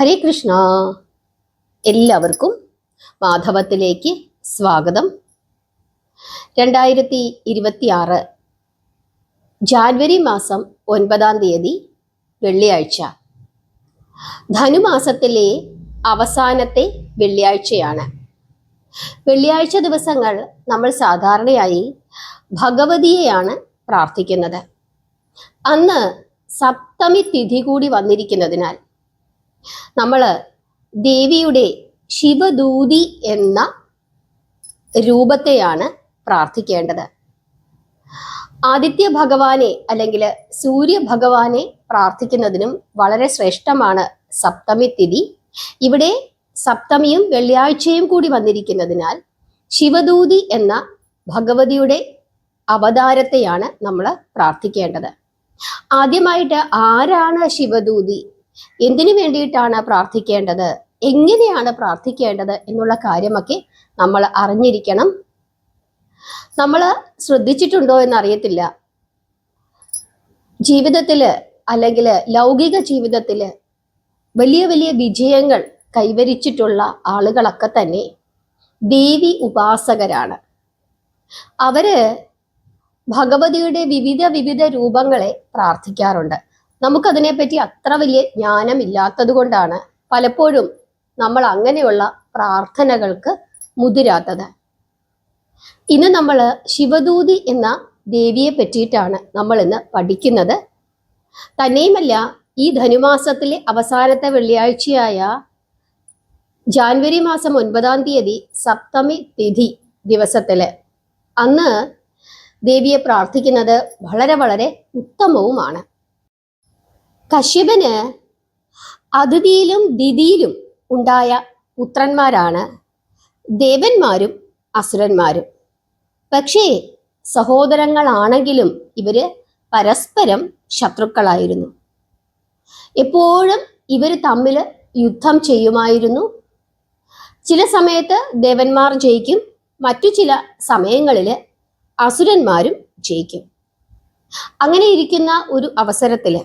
ഹരേ കൃഷ്ണ. എല്ലാവർക്കും മാധവത്തിലേക്ക് സ്വാഗതം. 2026 ജാനുവരി മാസം 9-ാം തീയതി വെള്ളിയാഴ്ച. ധനുമാസത്തിലെ അവസാനത്തെ വെള്ളിയാഴ്ചയാണ്. വെള്ളിയാഴ്ച ദിവസങ്ങൾ നമ്മൾ സാധാരണയായി ഭഗവതിയെയാണ് പ്രാർത്ഥിക്കുന്നത്. അന്ന് സപ്തമി തിഥി കൂടി വന്നിരിക്കുന്നതിനാൽ നമ്മൾ ദേവിയുടെ ശിവദൂതി എന്ന രൂപത്തെയാണ് പ്രാർത്ഥിക്കേണ്ടത്. ആദിത്യ ഭഗവാനെ അല്ലെങ്കിൽ സൂര്യ ഭഗവാനെ പ്രാർത്ഥിക്കുന്നതിനും വളരെ ശ്രേഷ്ഠമാണ് സപ്തമി തിഥി. ഇവിടെ സപ്തമിയും വെള്ളിയാഴ്ചയും കൂടി വന്നിരിക്കുന്നതിനാൽ ശിവദൂതി എന്ന ഭഗവതിയുടെ അവതാരത്തെയാണ് നമ്മൾ പ്രാർത്ഥിക്കേണ്ടത്. ആദ്യമായിട്ട് ആരാണ് ശിവദൂതി, എന്തിനു വേണ്ടിയിട്ടാണ് പ്രാർത്ഥിക്കേണ്ടത്, എങ്ങനെയാണ് പ്രാർത്ഥിക്കേണ്ടത് എന്നുള്ള കാര്യമൊക്കെ നമ്മൾ അറിഞ്ഞിരിക്കണം. നമ്മൾ ശ്രദ്ധിച്ചിട്ടുണ്ടോ എന്നറിയത്തില്ല, ജീവിതത്തില് അല്ലെങ്കിൽ ലൗകിക ജീവിതത്തില് വലിയ വലിയ വിജയങ്ങൾ കൈവരിച്ചിട്ടുള്ള ആളുകളൊക്കെ തന്നെ ദേവി ഉപാസകരാണ്. അവര് ഭഗവതിയുടെ വിവിധ രൂപങ്ങളെ പ്രാർത്ഥിക്കാറുണ്ട്. നമുക്കതിനെപ്പറ്റി അത്ര വലിയ ജ്ഞാനമില്ലാത്തത് കൊണ്ടാണ് പലപ്പോഴും നമ്മൾ അങ്ങനെയുള്ള പ്രാർത്ഥനകൾക്ക് മുതിരാത്തത്. ഇന്ന് നമ്മൾ ശിവദൂതി എന്ന ദേവിയെ പറ്റിയിട്ടാണ് നമ്മൾ ഇന്ന് പഠിക്കുന്നത്. തന്നെയുമല്ല, ഈ ധനുമാസത്തിലെ അവസാനത്തെ വെള്ളിയാഴ്ചയായ ജാനുവരി മാസം 9-ാം തീയതി സപ്തമി തിഥി ദിവസത്തില് അന്ന് ദേവിയെ പ്രാർത്ഥിക്കുന്നത് വളരെ വളരെ ഉത്തമവുമാണ്. കശ്യപന് അതിഥിയിലും ദിതിയിലും ഉണ്ടായ പുത്രന്മാരാണ് ദേവന്മാരും അസുരന്മാരും. പക്ഷേ സഹോദരങ്ങളാണെങ്കിലും ഇവര് പരസ്പരം ശത്രുക്കളായിരുന്നു. എപ്പോഴും ഇവർ തമ്മിൽ യുദ്ധം ചെയ്യുമായിരുന്നു. ചില സമയത്ത് ദേവന്മാർ ജയിക്കും, മറ്റു ചില സമയങ്ങളിൽ അസുരന്മാരും ജയിക്കും. അങ്ങനെ ഇരിക്കുന്ന ഒരു അവസരത്തില്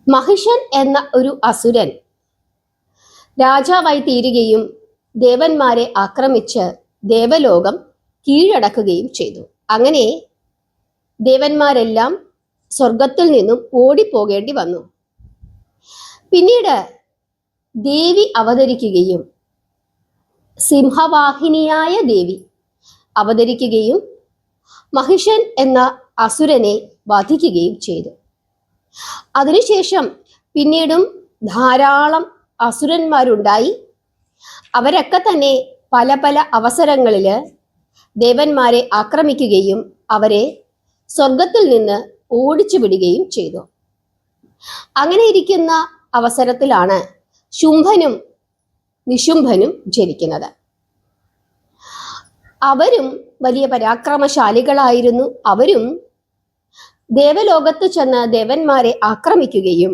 മഹിഷൻ എന്ന ഒരു അസുരൻ രാജാവായി തീരുകയും ദേവന്മാരെ ആക്രമിച്ച് ദേവലോകം കീഴടക്കുകയും ചെയ്തു. അങ്ങനെ ദേവന്മാരെല്ലാം സ്വർഗത്തിൽ നിന്നും ഓടിപ്പോകേണ്ടി വന്നു. പിന്നീട് ദേവി അവതരിക്കുകയും സിംഹവാഹിനിയായ ദേവി അവതരിക്കുകയും മഹിഷൻ എന്ന അസുരനെ വധിക്കുകയും ചെയ്തു. അതിനുശേഷം പിന്നീടും ധാരാളം അസുരന്മാരുണ്ടായി. അവരൊക്കെ തന്നെ പല പല അവസരങ്ങളിൽ ദേവന്മാരെ ആക്രമിക്കുകയും അവരെ സ്വർഗത്തിൽ നിന്ന് ഓടിച്ചു വിടുകയും ചെയ്തു. അങ്ങനെ ഇരിക്കുന്ന അവസരത്തിലാണ് ശുംഭനും നിശുംഭനും ജനിക്കുന്നത്. അവരും വലിയ പരാക്രമശാലികളായിരുന്നു. അവരും ദേവലോകത്ത് ചെന്ന് ദേവന്മാരെ ആക്രമിക്കുകയും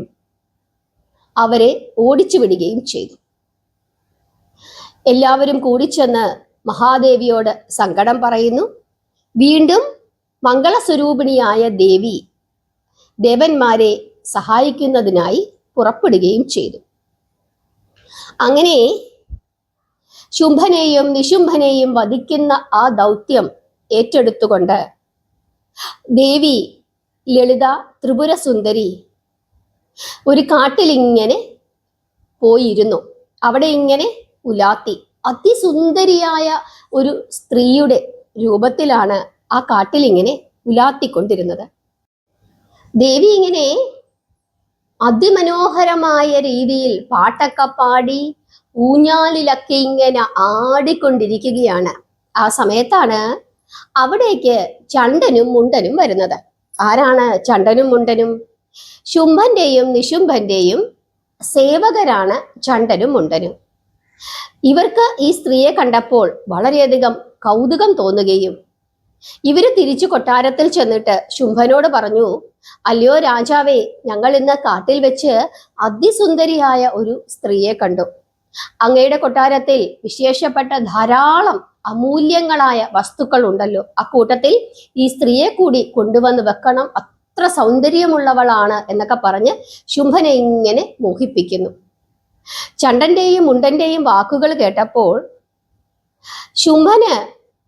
അവരെ ഓടിച്ചു വിടുകയും ചെയ്തു. എല്ലാവരും കൂടിച്ചെന്ന് മഹാദേവിയോട് സങ്കടം പറയുന്നു. വീണ്ടും മംഗളസ്വരൂപിണിയായ ദേവി ദേവന്മാരെ സഹായിക്കുന്നതിനായി പുറപ്പെടുകയും ചെയ്തു. അങ്ങനെ ശുംഭനെയും നിശുംഭനെയും വധിക്കുന്ന ആ ദൗത്യം ഏറ്റെടുത്തുകൊണ്ട് ദേവി ലളിത ത്രിപുര സുന്ദരി ഒരു കാട്ടിലിങ്ങനെ പോയിരുന്നു. അവിടെ ഇങ്ങനെ ഉലാത്തി, അതിസുന്ദരിയായ ഒരു സ്ത്രീയുടെ രൂപത്തിലാണ് ആ കാട്ടിലിങ്ങനെ ഉലാത്തിക്കൊണ്ടിരുന്നത്. ദേവി ഇങ്ങനെ അതിമനോഹരമായ രീതിയിൽ പാട്ടൊക്കെ പാടി ഊഞ്ഞാലിലൊക്കെ ഇങ്ങനെ ആടിക്കൊണ്ടിരിക്കുകയാണ്. ആ സമയത്താണ് അവിടേക്ക് ചണ്ടനും മുണ്ടനും വരുന്നത്. ആരാണ് ചണ്ടനും മുണ്ടനും? ശുംഭന്റെയും നിശുംഭന്റെയും സേവകരാണ് ചണ്ടനും മുണ്ടനും. ഇവർക്ക് ഈ സ്ത്രീയെ കണ്ടപ്പോൾ വളരെയധികം കൗതുകം തോന്നുകയും ഇവര് തിരിച്ചു കൊട്ടാരത്തിൽ ചെന്നിട്ട് ശുംഭനോട് പറഞ്ഞു, അല്ലയോ രാജാവേ, ഞങ്ങൾ ഇന്ന് കാട്ടിൽ വെച്ച് അതിസുന്ദരിയായ ഒരു സ്ത്രീയെ കണ്ടു. അങ്ങയുടെ കൊട്ടാരത്തിൽ വിശേഷപ്പെട്ട ധാരാളം അമൂല്യങ്ങളായ വസ്തുക്കൾ ഉണ്ടല്ലോ, അക്കൂട്ടത്തിൽ ഈ സ്ത്രീയെ കൂടി കൊണ്ടുവന്ന് വെക്കണം, എത്ര സൗന്ദര്യമുള്ളവളാണ് എന്നൊക്കെ പറഞ്ഞ് ശുംഭനെ ഇങ്ങനെ മോഹിപ്പിക്കുന്നു. ചണ്ടന്റെയും മുണ്ടന്റെയും വാക്കുകൾ കേട്ടപ്പോൾ ശുംഭന്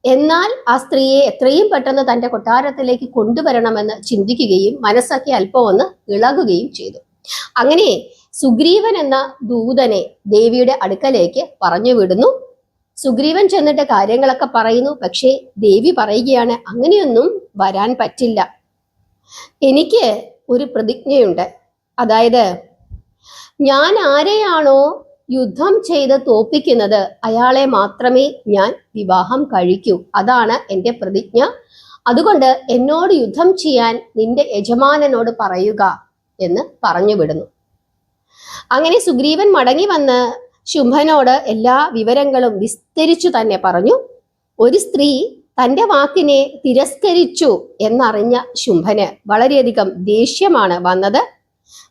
എന്നാൽ ആ സ്ത്രീയെ എത്രയും പെട്ടെന്ന് തന്റെ കൊട്ടാരത്തിലേക്ക് കൊണ്ടുവരണമെന്ന് ചിന്തിക്കുകയും മനസ്സൊക്കെ അല്പം ഒന്ന് ഇളകുകയും ചെയ്തു. അങ്ങനെ സുഗ്രീവൻ എന്ന ദൂതനെ ദേവിയുടെ അടുക്കലേക്ക് പറഞ്ഞു വിടുന്നു. സുഗ്രീവൻ ചെന്നിട്ട് കാര്യങ്ങളൊക്കെ പറയുന്നു. പക്ഷേ ദേവി പറയുകയാണ്, അങ്ങനെയൊന്നും വരാൻ പറ്റില്ല. എനിക്ക് ഒരു പ്രതിജ്ഞയുണ്ട്. അതായത് ഞാൻ ആരെയാണോ യുദ്ധം ചെയ്ത് തോപ്പിക്കുന്നത് അയാളെ മാത്രമേ ഞാൻ വിവാഹം കഴിക്കൂ. അതാണ് എൻ്റെ പ്രതിജ്ഞ. അതുകൊണ്ട് എന്നോട് യുദ്ധം ചെയ്യാൻ നിന്റെ യജമാനനോട് പറയുക എന്ന് പറഞ്ഞു വിടുന്നു. അങ്ങനെ സുഗ്രീവൻ മടങ്ങി വന്ന് ശുംഭനോട് എല്ലാ വിവരങ്ങളും വിസ്തരിച്ചു തന്നെ പറഞ്ഞു. ഒരു സ്ത്രീ തൻ്റെ വാക്കിനെ തിരസ്കരിച്ചു എന്നറിഞ്ഞ ശുംഭന് വളരെയധികം ദേഷ്യമാണ് വന്നത്.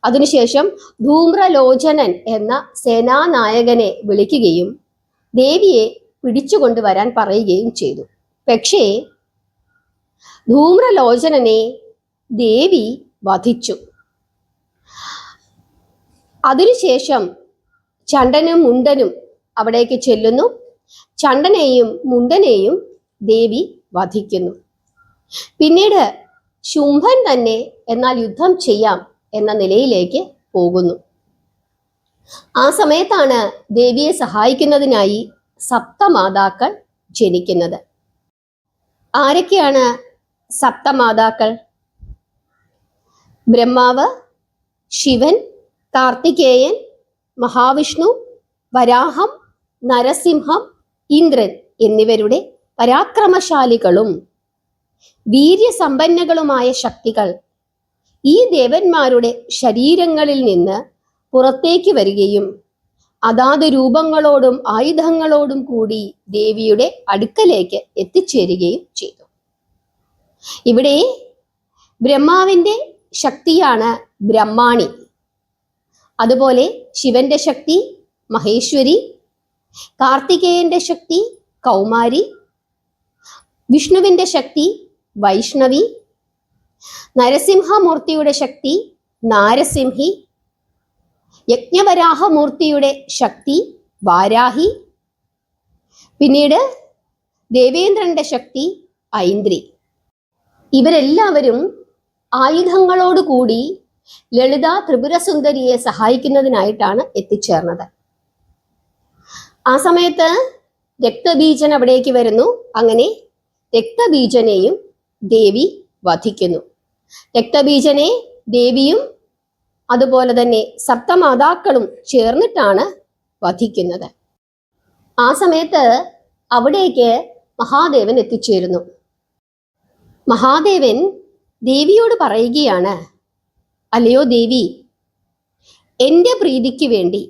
അതിനുശേഷം ധൂമ്രലോചനൻ എന്ന സേനാനായകനെ വിളിക്കുകയും ദേവിയെ പിടിച്ചുകൊണ്ടുവരാൻ പറയുകയും ചെയ്തു. പക്ഷേ ധൂമ്രലോചനനെ ദേവി വധിച്ചു. അതിനുശേഷം ചണ്ടനും മുണ്ടനും അവിടേക്ക് ചെല്ലുന്നു. ചണ്ടനെയും മുണ്ടനെയും ദേവി വധിക്കുന്നു. പിന്നീട് ശുംഭൻ തന്നെ എന്നാൽ യുദ്ധം ചെയ്യാം എന്ന നിലയിലേക്ക് പോകുന്നു. ആ സമയത്താണ് ദേവിയെ സഹായിക്കുന്നതിനായി സപ്തമാതാക്കൾ ജനിക്കുന്നത്. ആരൊക്കെയാണ് സപ്തമാതാക്കൾ? ബ്രഹ്മാവ്, ശിവൻ, കാർത്തികേയൻ, മഹാവിഷ്ണു, വരാഹം, നരസിംഹം, ഇന്ദ്രൻ എന്നിവരുടെ പരാക്രമശാലികളും വീര്യസമ്പന്നകളുമായ ശക്തികൾ ഈ ദേവന്മാരുടെ ശരീരങ്ങളിൽ നിന്ന് പുറത്തേക്ക് വരികയും അതാത് രൂപങ്ങളോടും ആയുധങ്ങളോടും കൂടി ദേവിയുടെ അടുക്കലേക്ക് എത്തിച്ചേരുകയും ചെയ്തു. ഇവിടെ ബ്രഹ്മാവിൻ്റെ ശക്തിയാണ് ബ്രഹ്മാണി. അതുപോലെ ശിവന്റെ ശക്തി മഹേശ്വരി, കാർത്തികേയന്റെ ശക്തി കൗമാരി, വിഷ്ണുവിന്റെ ശക്തി വൈഷ്ണവി, നരസിംഹമൂർത്തിയുടെ ശക്തി നാരസിംഹി, യജ്ഞവരാഹമൂർത്തിയുടെ ശക്തി വാരാഹി, പിന്നീട് ദേവേന്ദ്രന്റെ ശക്തി ഐന്ദ്രി. ഇവരെല്ലാവരും ആയുധങ്ങളോടുകൂടി ലളിത ത്രിപുരസുന്ദരിയെ സഹായിക്കുന്നതിനായിട്ടാണ് എത്തിച്ചേർന്നത്. ആ സമയത്ത് രക്തബീജൻ അവിടേക്ക് വരുന്നു. അങ്ങനെ രക്തബീജനെയും ദേവി വധിക്കുന്നു. രക്തബീജനെ ദേവിയും അതുപോലെ തന്നെ സപ്തമാതാക്കളും ചേർന്നിട്ടാണ് വധിക്കുന്നത്. ആ സമയത്ത് അവിടേക്ക് മഹാദേവൻ എത്തിച്ചേരുന്നു. മഹാദേവൻ ദേവിയോട് പറയുകയാണ്, അല്ലയോ ദേവി, എൻ്റെ പ്രീതിക്ക് വേണ്ടി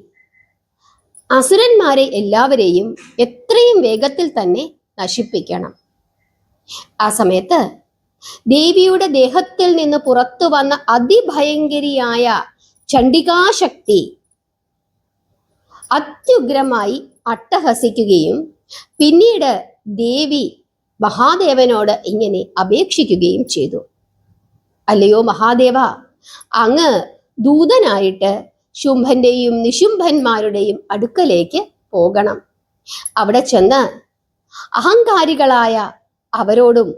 അസുരന്മാരെ എല്ലാവരെയും എത്രയും വേഗത്തിൽ തന്നെ നശിപ്പിക്കണം. ആ സമയത്ത് ദേവിയുടെ ദേഹത്തിൽ നിന്ന് പുറത്തു വന്ന അതിഭയങ്കരിയായ ചണ്ഡികാശക്തി അത്യുഗ്രമായി അട്ടഹസിക്കുകയും പിന്നീട് ദേവി മഹാദേവനോട് ഇങ്ങനെ അപേക്ഷിക്കുകയും ചെയ്തു, അല്ലയോ മഹാദേവ, അങ്ങ് ദൂതനായിട്ട് ശുംഭന്റെയും നിശുംഭന്മാരുടെയും അടുക്കലേക്ക് പോകണം. അവിടെ ചെന്ന് അഹങ്കാരികളായ അവരോടും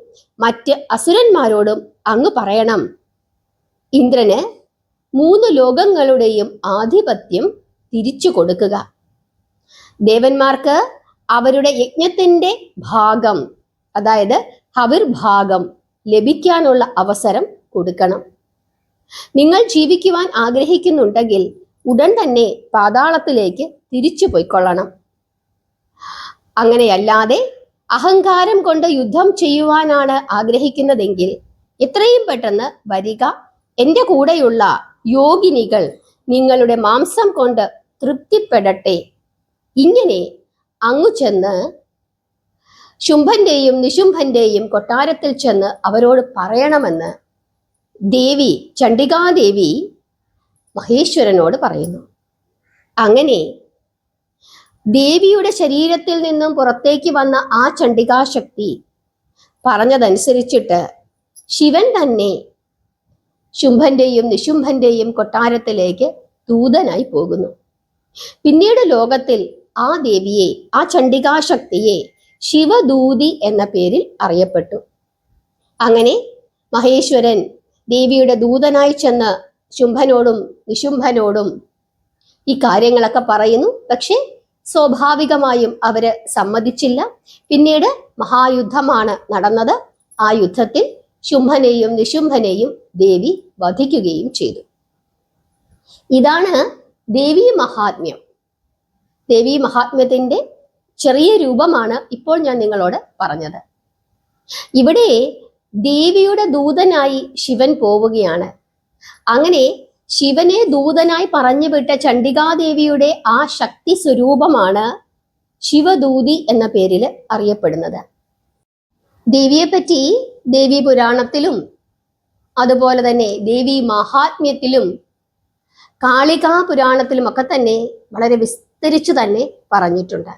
മറ്റ് അസുരന്മാരോടും അങ്ങ് പറയണം, ഇന്ദ്രന് 3 ലോകങ്ങളുടെയും ആധിപത്യം തിരിച്ചു കൊടുക്കുക. ദേവന്മാർക്ക് അവരുടെ യജ്ഞത്തിന്റെ ഭാഗം, അതായത് ഹവിർഭാഗം ലഭിക്കാനുള്ള അവസരം കൊടുക്കണം. നിങ്ങൾ ജീവിക്കുവാൻ ആഗ്രഹിക്കുന്നുണ്ടെങ്കിൽ ഉടൻ തന്നെ പാതാളത്തിലേക്ക് തിരിച്ചു പോയിക്കൊള്ളണം. അങ്ങനെയല്ലാതെ അഹങ്കാരം കൊണ്ട് യുദ്ധം ചെയ്യുവാനാണ് ആഗ്രഹിക്കുന്നതെങ്കിൽ എത്രയും പെട്ടെന്ന് വരിക. എൻ്റെ കൂടെയുള്ള യോഗിനികൾ നിങ്ങളുടെ മാംസം കൊണ്ട് തൃപ്തിപ്പെടട്ടെ. ഇങ്ങനെ അങ്ങു ചെന്ന് ശുംഭന്റെയും നിശുംഭന്റെയും കൊട്ടാരത്തിൽ ചെന്ന് അവരോട് പറയണമെന്ന് ദേവി ചണ്ഡികാദേവി മഹേശ്വരനോട് പറയുന്നു. അങ്ങനെ ദേവിയുടെ ശരീരത്തിൽ നിന്നും പുറത്തേക്ക് വന്ന ആ ചണ്ഡികാശക്തി പറഞ്ഞതനുസരിച്ചിട്ട് ശിവൻ തന്നെ ശുംഭന്റെയും നിശുംഭന്റെയും കൊട്ടാരത്തിലേക്ക് ദൂതനായി പോകുന്നു. പിന്നീട് ലോകത്തിൽ ആ ദേവിയെ, ആ ചണ്ഡികാശക്തിയെ ശിവദൂതി എന്ന പേരിൽ അറിയപ്പെട്ടു. അങ്ങനെ മഹേശ്വരൻ ദേവിയുടെ ദൂതനായി ചെന്ന് ശുംഭനോടും നിശുംഭനോടും ഈ കാര്യങ്ങളൊക്കെ പറയുന്നു. പക്ഷെ സ്വാഭാവികമായും അവര് സമ്മതിച്ചില്ല. പിന്നീട് മഹായുദ്ധമാണ് നടന്നത്. ആ യുദ്ധത്തിൽ ശുംഭനെയും നിശുംഭനെയും ദേവി വധിക്കുകയും ചെയ്തു. ഇതാണ് ദേവീ മഹാത്മ്യം. ദേവീ മഹാത്മ്യത്തിന്റെ ചെറിയ രൂപമാണ് ഇപ്പോൾ ഞാൻ നിങ്ങളോട് പറഞ്ഞത്. ഇവിടെ ദേവിയുടെ ദൂതനായി ശിവൻ പോവുകയാണ്. അങ്ങനെ ശിവനെ ദൂതനായി പറഞ്ഞു വിട്ട ചണ്ഡികാദേവിയുടെ ആ ശക്തി സ്വരൂപമാണ് ശിവദൂതി എന്ന പേരിൽ അറിയപ്പെടുന്നത്. ദേവിയെപ്പറ്റി ദേവി പുരാണത്തിലും അതുപോലെ തന്നെ ദേവി മഹാത്മ്യത്തിലും കാളികാ പുരാണത്തിലും ഒക്കെ തന്നെ വളരെ വിസ്തരിച്ചു തന്നെ പറഞ്ഞിട്ടുണ്ട്.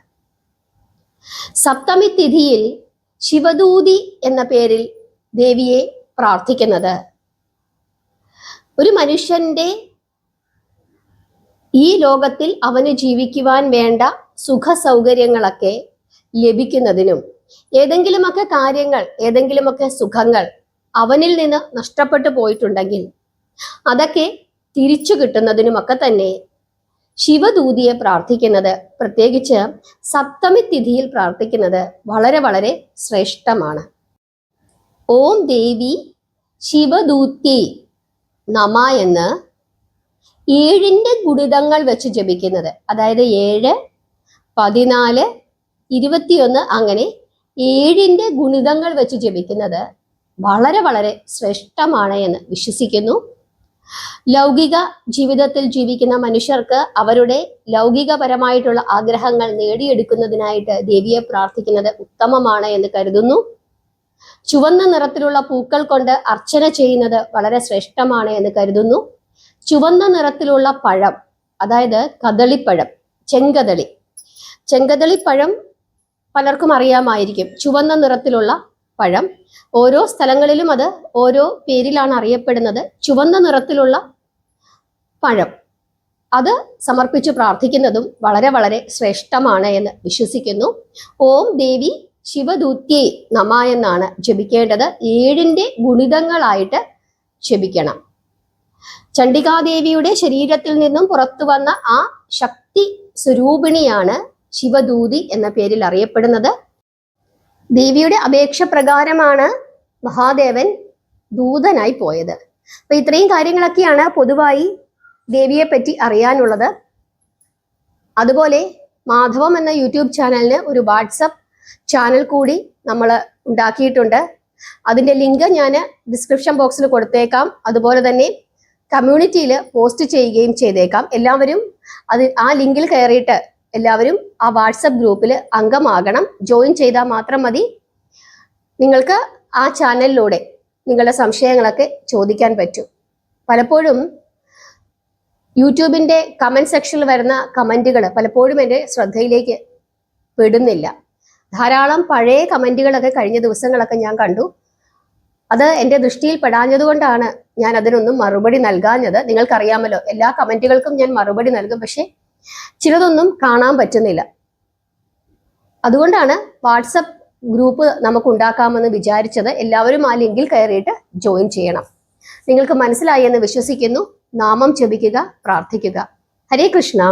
സപ്തമി തിഥിയിൽ ശിവദൂതി എന്ന പേരിൽ ദേവിയെ പ്രാർത്ഥിക്കുന്നത് ഒരു മനുഷ്യന്റെ ഈ ലോകത്തിൽ അവന് ജീവിക്കുവാൻ വേണ്ട സുഖ സൗകര്യങ്ങളൊക്കെ ലഭിക്കുന്നതിനും ഏതെങ്കിലുമൊക്കെ കാര്യങ്ങൾ, ഏതെങ്കിലുമൊക്കെ സുഖങ്ങൾ അവനിൽ നിന്ന് നഷ്ടപ്പെട്ടു പോയിട്ടുണ്ടെങ്കിൽ അതൊക്കെ തിരിച്ചു കിട്ടുന്നതിനുമൊക്കെ തന്നെ ശിവദൂതിയെ പ്രാർത്ഥിക്കുന്നത്, പ്രത്യേകിച്ച് സപ്തമി തിഥിയിൽ പ്രാർത്ഥിക്കുന്നത് വളരെ വളരെ ശ്രേഷ്ഠമാണ്. ഓം ദേവി ശിവദൂത്യേ നമ എന്ന് 7ന്റെ ഗുണിതങ്ങൾ വെച്ച് ജപിക്കുന്നത്, അതായത് 7, 14, 21 അങ്ങനെ 7ന്റെ ഗുണിതങ്ങൾ വെച്ച് ജപിക്കുന്നത് വളരെ വളരെ ശ്രേഷ്ഠമാണ് എന്ന് വിശ്വസിക്കുന്നു. ലൗകിക ജീവിതത്തിൽ ജീവിക്കുന്ന മനുഷ്യർക്ക് അവരുടെ ലൗകികപരമായിട്ടുള്ള ആഗ്രഹങ്ങൾ നേടിയെടുക്കുന്നതിനായിട്ട് ദേവിയെ പ്രാർത്ഥിക്കുന്നത് ഉത്തമമാണ് എന്ന് കരുതുന്നു. ചുവന്ന നിറത്തിലുള്ള പൂക്കൾ കൊണ്ട് അർച്ചന ചെയ്യുന്നത് വളരെ ശ്രേഷ്ഠമാണ് എന്ന് കരുതുന്നു. ചുവന്ന നിറത്തിലുള്ള പഴം, അതായത് കദളിപ്പഴം, ചെങ്കദളിപ്പഴം പലർക്കും അറിയാമായിരിക്കും. ചുവന്ന നിറത്തിലുള്ള പഴം, ഓരോ സ്ഥലങ്ങളിലും അത് ഓരോ പേരിലാണ് അറിയപ്പെടുന്നത്. ചുവന്ന നിറത്തിലുള്ള പഴം അത് സമർപ്പിച്ച് പ്രാർത്ഥിക്കുന്നതും വളരെ വളരെ ശ്രേഷ്ഠമാണ് എന്ന് വിശ്വസിക്കുന്നു. ഓം ദേവി ശിവദൂത്യേ നമ എന്നാണ് ജപിക്കേണ്ടത്. 7ന്റെ ഗുണിതങ്ങളായിട്ട് ജപിക്കണം. ചണ്ഡികാദേവിയുടെ ശരീരത്തിൽ നിന്നും പുറത്തു വന്ന ആ ശക്തി സ്വരൂപിണിയാണ് ശിവദൂതി എന്ന പേരിൽ അറിയപ്പെടുന്നത്. ദേവിയുടെ അപേക്ഷ പ്രകാരമാണ് മഹാദേവൻ ദൂതനായി പോയത്. അപ്പൊ ഇത്രയും കാര്യങ്ങളൊക്കെയാണ് പൊതുവായി ദേവിയെ പറ്റി അറിയാനുള്ളത്. അതുപോലെ മാധവം എന്ന യൂട്യൂബ് ചാനലിന് ഒരു വാട്സപ്പ് ചാനൽ കൂടി നമ്മൾ ഉണ്ടാക്കിയിട്ടുണ്ട്. അതിൻ്റെ ലിങ്ക് ഞാൻ ഡിസ്ക്രിപ്ഷൻ ബോക്സിൽ കൊടുത്തേക്കാം. അതുപോലെ തന്നെ കമ്മ്യൂണിറ്റിയിൽ പോസ്റ്റ് ചെയ്യുകയും ചെയ്തേക്കാം. എല്ലാവരും ആ ലിങ്കിൽ കയറിയിട്ട് എല്ലാവരും ആ വാട്സപ്പ് ഗ്രൂപ്പിൽ അംഗമാകണം. ജോയിൻ ചെയ്താൽ മാത്രം മതി. നിങ്ങൾക്ക് ആ ചാനലിലൂടെ നിങ്ങളുടെ സംശയങ്ങളൊക്കെ ചോദിക്കാൻ പറ്റും. പലപ്പോഴും യൂട്യൂബിൻ്റെ കമൻറ്റ് സെക്ഷനിൽ വരുന്ന കമൻറ്റുകൾ പലപ്പോഴും എൻ്റെ ശ്രദ്ധയിലേക്ക് പെടുന്നില്ല. ധാരാളം പഴയ കമൻറ്റുകളൊക്കെ കഴിഞ്ഞ ദിവസങ്ങളൊക്കെ ഞാൻ കണ്ടു. അത് എൻ്റെ ദൃഷ്ടിയിൽ പെടാഞ്ഞതുകൊണ്ടാണ് ഞാൻ അതിനൊന്നും മറുപടി നൽകാഞ്ഞത്. നിങ്ങൾക്കറിയാമല്ലോ, എല്ലാ കമൻറ്റുകൾക്കും ഞാൻ മറുപടി നൽകും. പക്ഷെ ചിലതൊന്നും കാണാൻ പറ്റുന്നില്ല. അതുകൊണ്ടാണ് വാട്സപ്പ് ഗ്രൂപ്പ് നമുക്ക് ഉണ്ടാക്കാമെന്ന് വിചാരിച്ചത്. എല്ലാവരും ആ ലിങ്കിൽ കയറിയിട്ട് ജോയിൻ ചെയ്യണം. നിങ്ങൾക്ക് മനസ്സിലായി എന്ന് വിശ്വസിക്കുന്നു. നാമം ജപിക്കുക, പ്രാർത്ഥിക്കുക. ഹരേ കൃഷ്ണ.